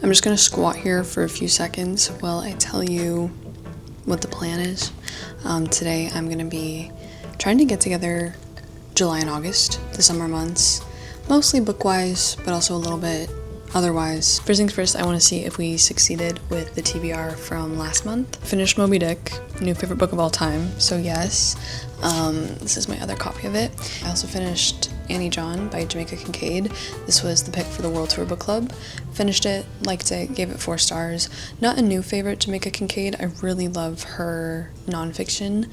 I'm just gonna squat here for a few seconds while I tell you what the plan is. Today I'm gonna be trying to get together July and August, the summer months, mostly book-wise, but also a little bit otherwise. First things first, I want to see if we succeeded with the TBR from last month. Finished Moby Dick, new favorite book of all time, so yes. This is my other copy of it. I also finished Annie John by Jamaica Kincaid. This was the pick for the World Tour Book Club. Finished it, liked it, gave it 4 stars. Not a new favorite, Jamaica Kincaid. I really love her nonfiction.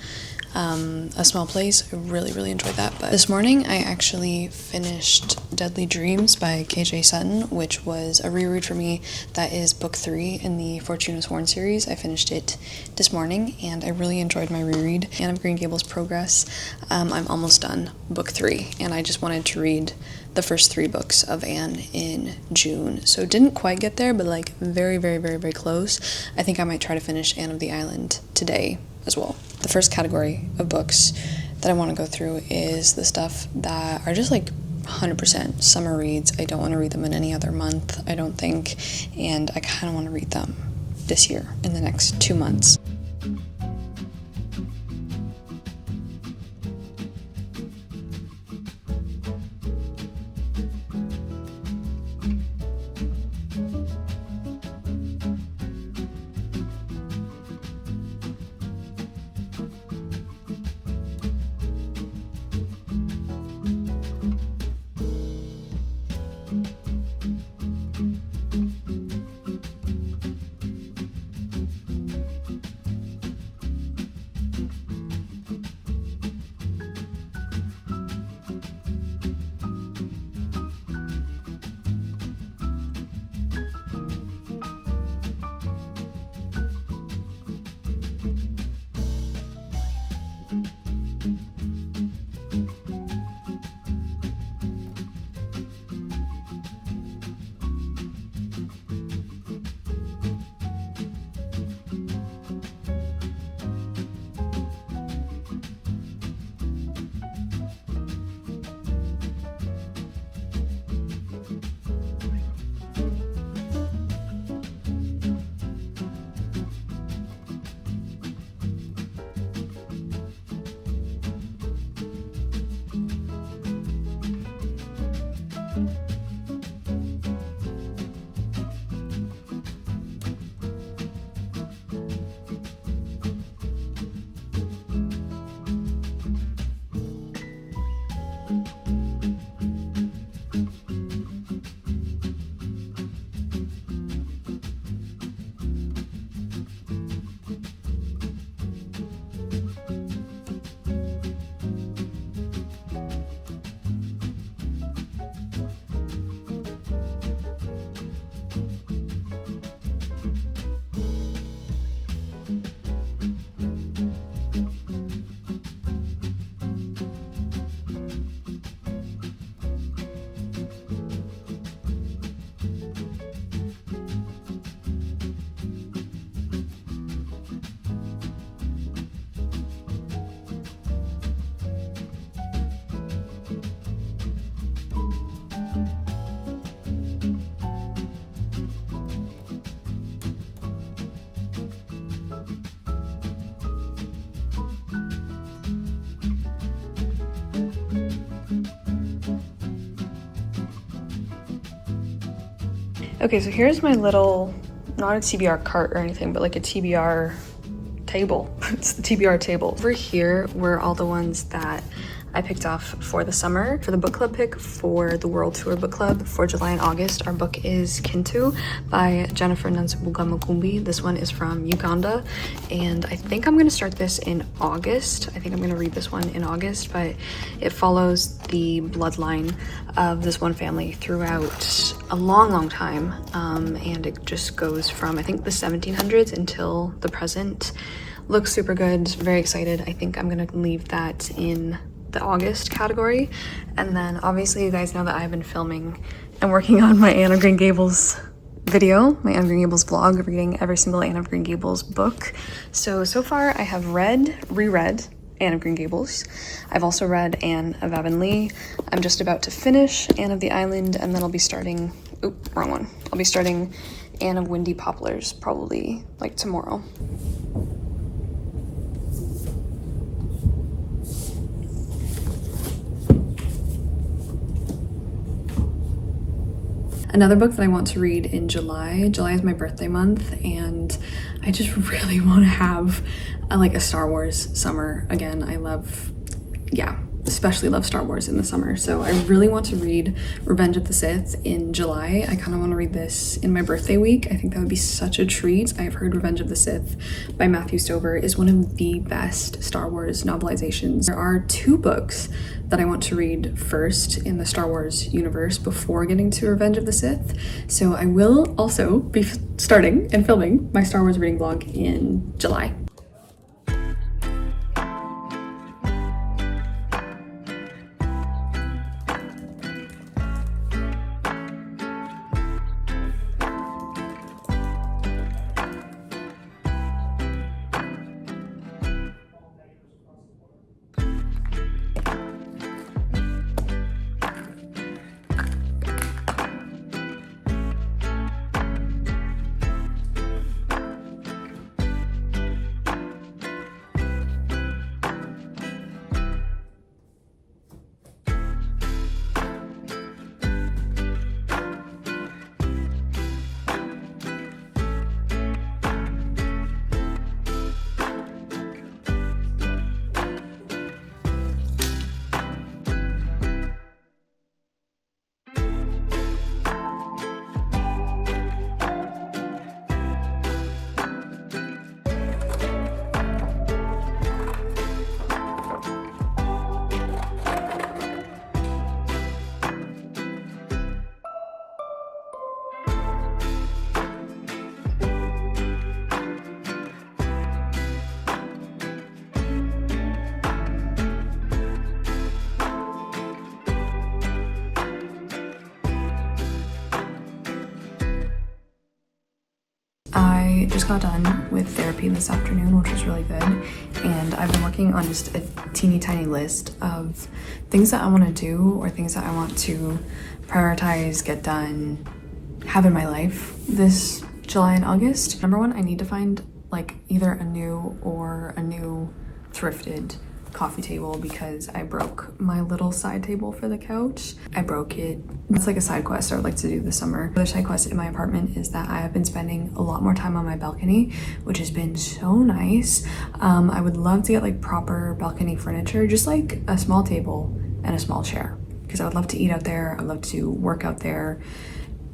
A Small Place, I really enjoyed that. But this morning I actually finished Deadly Dreams by KJ Sutton, which was a reread for me. That is book 3 in the Fortuna Sworn series. I finished it this morning and I really enjoyed my reread. Anne of Green Gables Progress. I'm almost done book 3 and I just wanted to read the first 3 books of Anne in June. So didn't quite get there, but like very close. I think I might try to finish Anne of the Island today as well. The first category of books that I want to go through is the stuff that are just like 100% summer reads. I don't want to read them in any other month, I don't think, and I kind of want to read them this year in the next 2 months. Okay, so here's my little, not a TBR cart or anything, but like a TBR table. It's the TBR table. Over here were all the ones that I picked off for the summer. For the book club pick for the World Tour Book Club for July and August, our book is Kintu by Jennifer Nansubuga Mukumbi. This one is from Uganda, and I think I'm gonna start this in August. I think I'm gonna read this one in August, but it follows the bloodline of this one family throughout a long time, and it just goes from, I think, the 1700s until the present. Looks super good, very excited. I think I'm gonna leave that in the August category. And then obviously you guys know that I've been filming and working on my Anne of Green Gables video, my Anne of Green Gables vlog, reading every single Anne of Green Gables book. So far I have reread Anne of Green Gables. I've also read Anne of Avonlea. I'm just about to finish Anne of the Island, and then I'll be starting, I'll be starting and of windy poplars, probably like tomorrow. Another book that I want to read in July. July is my birthday month, and I just really want to have a Star Wars summer again. Especially love Star Wars in the summer. So I really want to read Revenge of the Sith in July. I kind of want to read this in my birthday week. I think that would be such a treat. I have heard Revenge of the Sith by Matthew Stover is one of the best Star Wars novelizations. There are 2 books that I want to read first in the Star Wars universe before getting to Revenge of the Sith. So I will also be starting and filming my Star Wars reading vlog in July. I just got done with therapy this afternoon, which was really good, and I've been working on just a teeny tiny list of things that I want to do or things that I want to prioritize, get done, have in my life this July and August. Number 1, I need to find either a new or a new thrifted coffee table because I broke my little side table for the couch. I broke it. It's like a side quest I would like to do this summer. The other side quest in my apartment is that I have been spending a lot more time on my balcony, which has been so nice. I would love to get proper balcony furniture, just like a small table and a small chair, because I would love to eat out there. I'd love to work out there,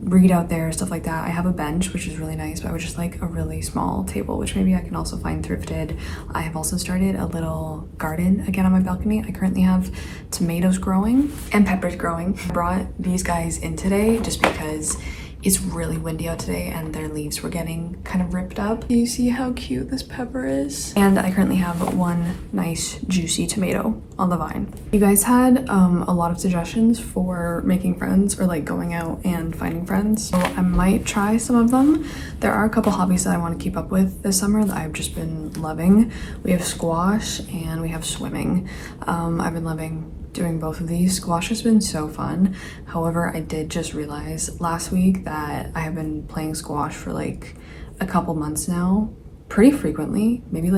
read out there, stuff like that. I have a bench, which is really nice, but I would just like a really small table, which maybe I can also find thrifted. I have also started a little garden again on my balcony. I currently have tomatoes growing and peppers growing. I brought these guys in today just because it's really windy out today and their leaves were getting kind of ripped up. Do you see how cute this pepper is? And I currently have one nice juicy tomato on the vine. You guys had a lot of suggestions for making friends or going out and finding friends, so I might try some of them. There are a couple hobbies that I want to keep up with this summer that I've just been loving. We have squash and we have swimming. I've been loving doing both of these. Squash has been so fun. However, I did just realize last week that I have been playing squash for a couple months now, pretty frequently, maybe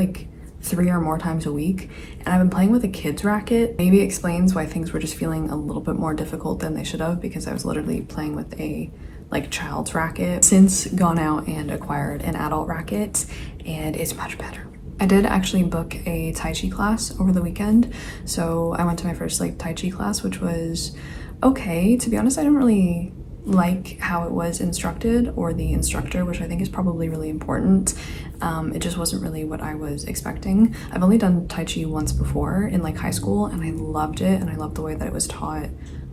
3 or more times a week, and I've been playing with a kid's racket. Maybe explains why things were just feeling a little bit more difficult than they should have, because I was literally playing with a child's racket. Since gone out and acquired an adult racket, and it's much better. I did actually book a Tai Chi class over the weekend, so I went to my first Tai Chi class, which was okay. To be honest, I didn't really like how it was instructed, or the instructor, which I think is probably really important. It just wasn't really what I was expecting. I've only done Tai Chi once before in high school, and I loved it, and I loved the way that it was taught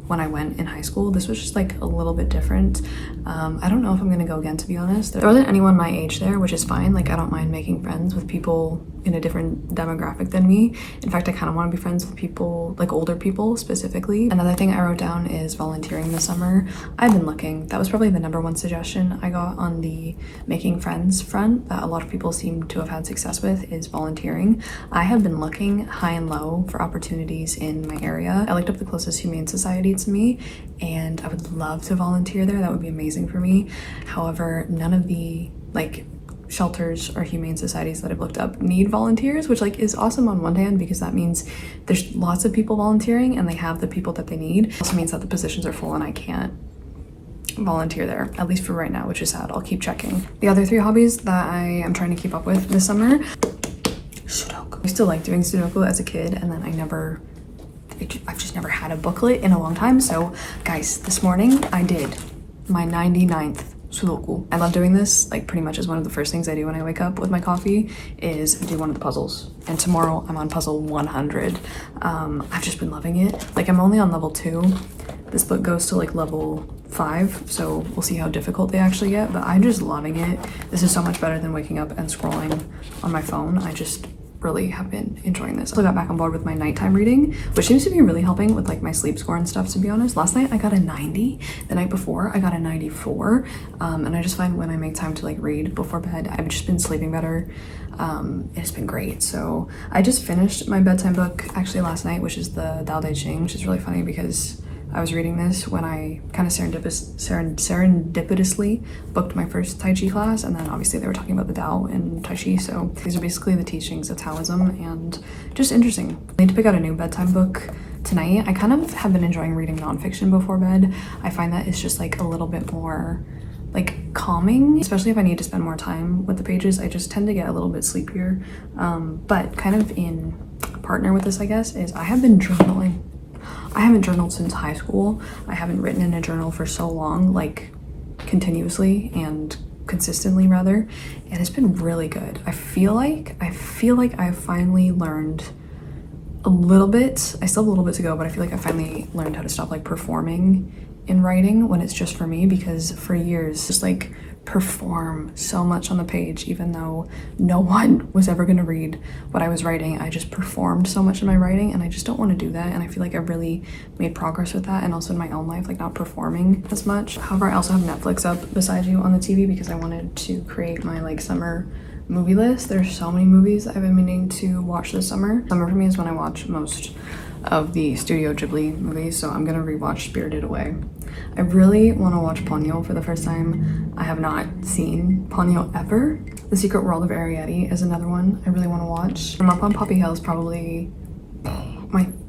when I went in high school. This was just a little bit different. I don't know if I'm gonna go again, to be honest. There wasn't anyone my age there, which is fine. I don't mind making friends with people in a different demographic than me. In fact, I kind of want to be friends with people, older people specifically. Another thing I wrote down is volunteering this summer. I've been looking. That was probably the number 1 suggestion I got on the making friends front that a lot of people seem to have had success with, is volunteering. I have been looking high and low for opportunities in my area. I looked up the closest humane society confidence in me, and I would love to volunteer there. That would be amazing for me. However, none of the like shelters or humane societies that I've looked up need volunteers, which like is awesome on one hand because that means there's lots of people volunteering and they have the people that they need. It also means that the positions are full and I can't volunteer there, at least for right now, which is sad. I'll keep checking. The other 3 hobbies that I am trying to keep up with this summer: Sudoku. I still like doing Sudoku as a kid, and then I've just never had a booklet in a long time. So guys, this morning I did my 99th Sudoku. I love doing this. Like pretty much is one of the first things I do when I wake up with my coffee is do one of the puzzles. And tomorrow I'm on puzzle 100. I've just been loving it. Like I'm only on level 2. This book goes to like level 5, so we'll see how difficult they actually get, but I'm just loving it. This is so much better than waking up and scrolling on my phone. I just really have been enjoying this. I got back on board with my nighttime reading, which seems to be really helping with like my sleep score and stuff, to be honest. Last night I got a 90. The night before I got a 94. And I just find when I make time to like read before bed, I've just been sleeping better. It's been great. So I just finished my bedtime book actually last night, which is the Tao Te Ching, which is really funny because I was reading this when I kind of serendipitously booked my first Tai Chi class, and then obviously they were talking about the Tao and Tai Chi, so these are basically the teachings of Taoism, and just interesting. I need to pick out a new bedtime book tonight. I kind of have been enjoying reading nonfiction before bed. I find that it's just like a little bit more like calming, especially if I need to spend more time with the pages. I just tend to get a little bit sleepier. But kind of in partner with this, I guess, is I have been journaling. I haven't journaled since high school. I haven't written in a journal for so long, like continuously and consistently rather, and it's been really good. I feel like I've finally learned a little bit. I still have a little bit to go, but I feel like I finally learned how to stop like performing in writing when it's just for me, because for years just like perform so much on the page, even though no one was ever going to read what I was writing. I just performed so much in my writing, and I just don't want to do that, and I feel like I've really made progress with that, and also in my own life, like not performing as much. However, I also have Netflix up beside you on the TV because I wanted to create my like summer movie list. There's so many movies I've been meaning to watch this summer. Summer for me is when I watch most of the Studio Ghibli movies, so I'm gonna rewatch Spirited Away. I really want to watch Ponyo for the first time. I have not seen Ponyo ever. The Secret World of Arrietty is another one I really want to watch. I'm Up on Poppy Hill is probably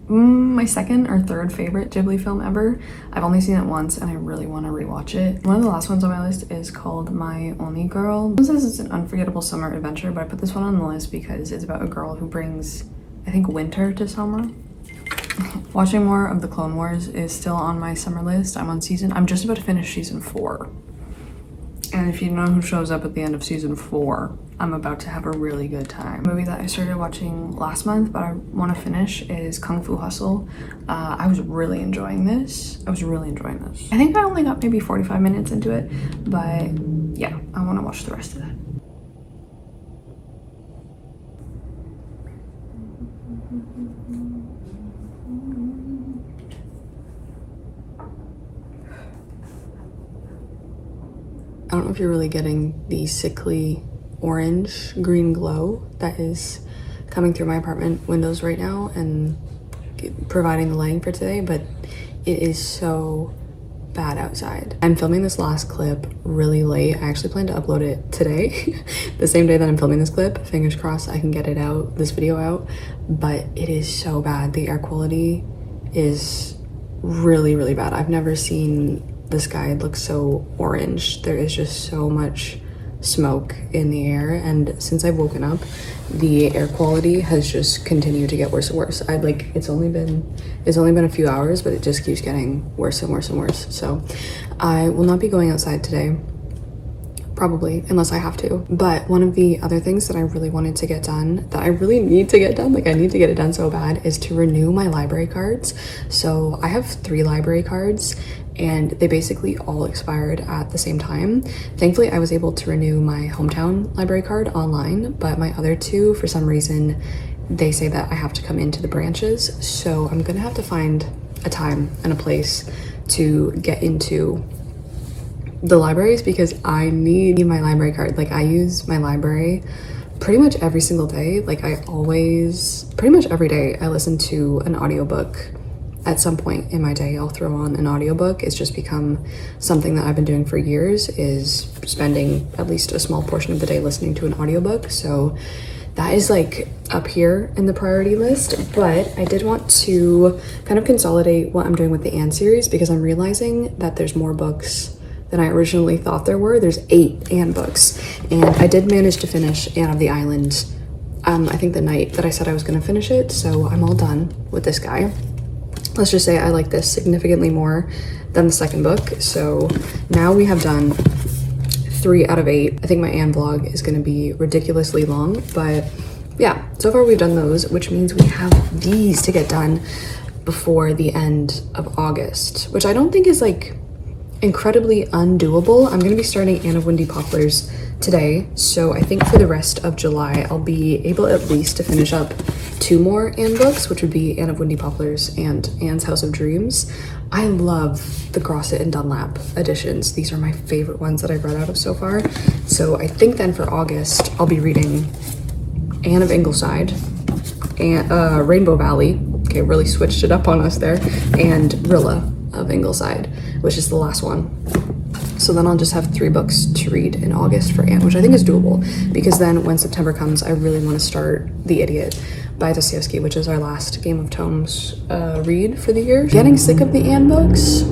my second or third favorite Ghibli film ever. I've only seen it once and I really want to rewatch it. One of the last ones on my list is called My Only Girl. It says it's an unforgettable summer adventure, but I put this one on the list because it's about a girl who brings, I think, winter to summer. Watching more of the Clone Wars is still on my summer list. I'm just about to finish season 4. And if you know who shows up at the end of season 4, I'm about to have a really good time. A movie that I started watching last month, but I want to finish, is Kung Fu Hustle. I was really enjoying this. I think I only got maybe 45 minutes into it, but yeah, I want to watch the rest of that. I don't know if you're really getting the sickly orange green glow that is coming through my apartment windows right now and providing the lighting for today, but it is so bad outside. I'm filming this last clip really late. I actually plan to upload it today, the same day that I'm filming this clip. Fingers crossed I can get it out, this video out, but it is so bad. The air quality is really, really bad. I've never seen the sky looks so orange. There is just so much smoke in the air, and since I've woken up, the air quality has just continued to get worse and worse. It's only been a few hours, but it just keeps getting worse and worse and worse. So I will not be going outside today, probably, unless I have to. But one of the other things that I really wanted to get done, that I really need to get done, like I need to get it done so bad, is to renew my library cards. So I have 3 library cards, and they basically all expired at the same time. Thankfully, I was able to renew my hometown library card online, but my other 2, for some reason, they say that I have to come into the branches. So I'm gonna have to find a time and a place to get into the libraries because I need my library card. Like I use my library pretty much every single day. Like pretty much every day I listen to an audiobook at some point in my day, I'll throw on an audiobook. It's just become something that I've been doing for years, is spending at least a small portion of the day listening to an audiobook. So that is like up here in the priority list. But I did want to kind of consolidate what I'm doing with the Anne series, because I'm realizing that there's more books than I originally thought there were. There's 8 Anne books, and I did manage to finish Anne of the Island, I think the night that I said I was gonna finish it, so I'm all done with this guy. Let's just say I like this significantly more than the second book. So now we have done 3 out of 8. I think my Anne vlog is gonna be ridiculously long, but yeah, so far we've done those, which means we have these to get done before the end of August, which I don't think is like incredibly undoable. I'm gonna be starting Anne of Windy Poplars today, so I think for the rest of July I'll be able at least to finish up 2 more Anne books, which would be Anne of Windy Poplars and Anne's House of Dreams. I love the Grosset and Dunlap editions. These are my favorite ones that I've read out of so far. So I think then for August I'll be reading Anne of Ingleside and Rainbow Valley. Okay, really switched it up on us there. And Rilla of Ingleside, which is the last one. So then I'll just have 3 books to read in August for Anne, which I think is doable, because then when September comes, I really want to start The Idiot by Dostoevsky, which is our last Game of Tomes read for the year. Getting sick of the Anne books?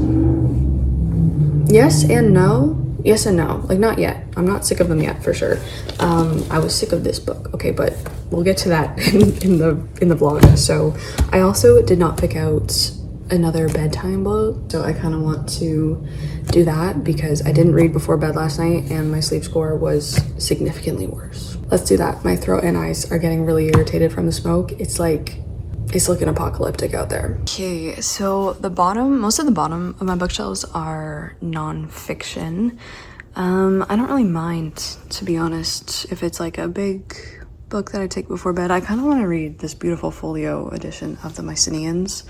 Yes and no. Yes and no. Like, not yet. I'm not sick of them yet, for sure. I was sick of this book. Okay, but we'll get to that in the vlog. So I also did not pick out another bedtime book, so I kind of want to do that because I didn't read before bed last night and my sleep score was significantly worse. Let's do that. My throat and eyes are getting really irritated from the smoke. It's looking apocalyptic out there. Okay, so most of the bottom of my bookshelves are non-fiction. I don't really mind, to be honest, if it's like a big book that I take before bed. I kind of want to read this beautiful folio edition of the Mycenaeans.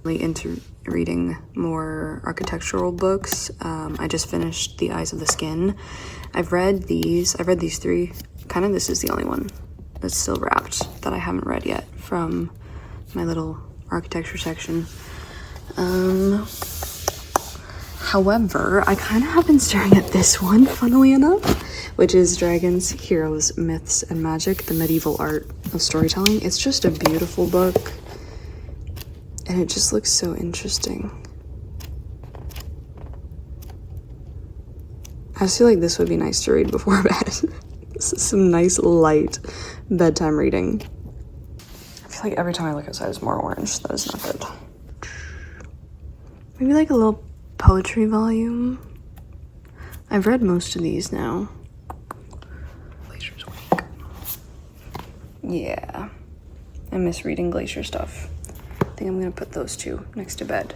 Really into reading more architectural books. I just finished The Eyes of the Skin. I've read these 3. Kind of this is the only one that's still wrapped that I haven't read yet from my little architecture section. However, I kind of have been staring at this one, funnily enough, which is Dragons, Heroes, Myths, and Magic, the Medieval Art of Storytelling. It's just a beautiful book, and it just looks so interesting. I just feel like this would be nice to read before bed. This is some nice, light bedtime reading. I feel like every time I look outside, it's more orange. That is not good. Maybe like a little poetry volume. I've read most of these now. Glacier's Wake. Yeah, I miss reading Glacier stuff. I think I'm gonna put those 2 next to bed.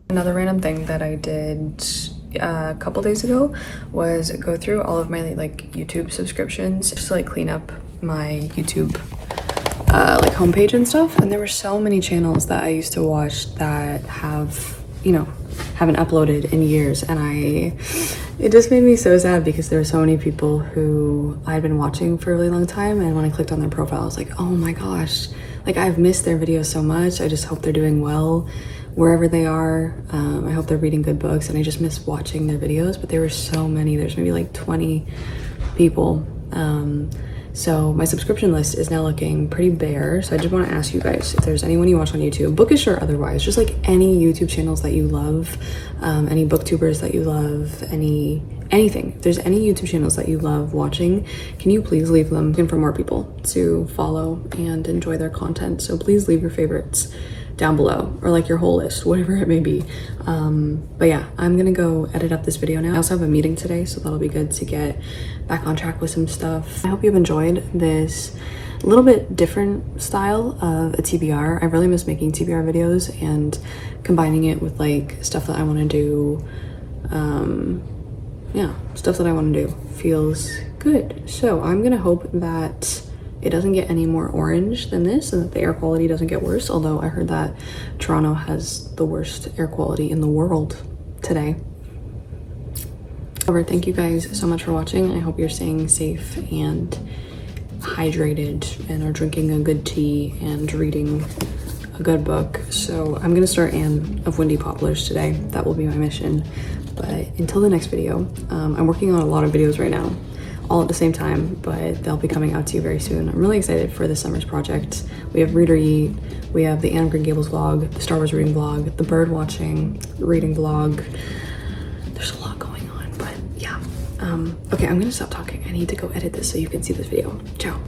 Another random thing that I did a couple days ago was go through all of my like YouTube subscriptions, just to like clean up my YouTube like homepage and stuff. And there were so many channels that I used to watch that haven't uploaded in years, and it just made me so sad because there were so many people who I'd been watching for a really long time, and when I clicked on their profile I was like, oh my gosh, like I've missed their videos so much. I just hope they're doing well wherever they are. I hope they're reading good books, and I just miss watching their videos. But there were so many. There's maybe like 20 people. So my subscription list is now looking pretty bare. So I just want to ask you guys if there's anyone you watch on YouTube, bookish or otherwise, just like any YouTube channels that you love, any booktubers that you love, anything. If there's any YouTube channels that you love watching, can you please leave them? Looking for more people to follow and enjoy their content. So please leave your favorites down below, or like your whole list, whatever it may be. But yeah, I'm gonna go edit up this video now. I also have a meeting today, so that'll be good to get back on track with some stuff. I hope you've enjoyed this little bit different style of a TBR. I really miss making TBR videos and combining it with like stuff that I want to do. Yeah, stuff that I want to do feels good. So I'm gonna hope that it doesn't get any more orange than this and that the air quality doesn't get worse, although I heard that Toronto has the worst air quality in the world. today. However, thank you guys so much for watching. I hope you're staying safe and hydrated and are drinking a good tea and reading a good book. So I'm gonna start Anne of Windy Poplars today. That will be my mission. But until the next video, I'm working on a lot of videos right now, all at the same time, but they'll be coming out to you very soon. I'm really excited for this summer's project. We have Read or Eat, we have the Anne of Green Gables vlog, the Star Wars reading vlog, the bird watching reading vlog. There's a lot going on, but yeah. Okay, I'm gonna stop talking. I need to go edit this so you can see this video. Ciao.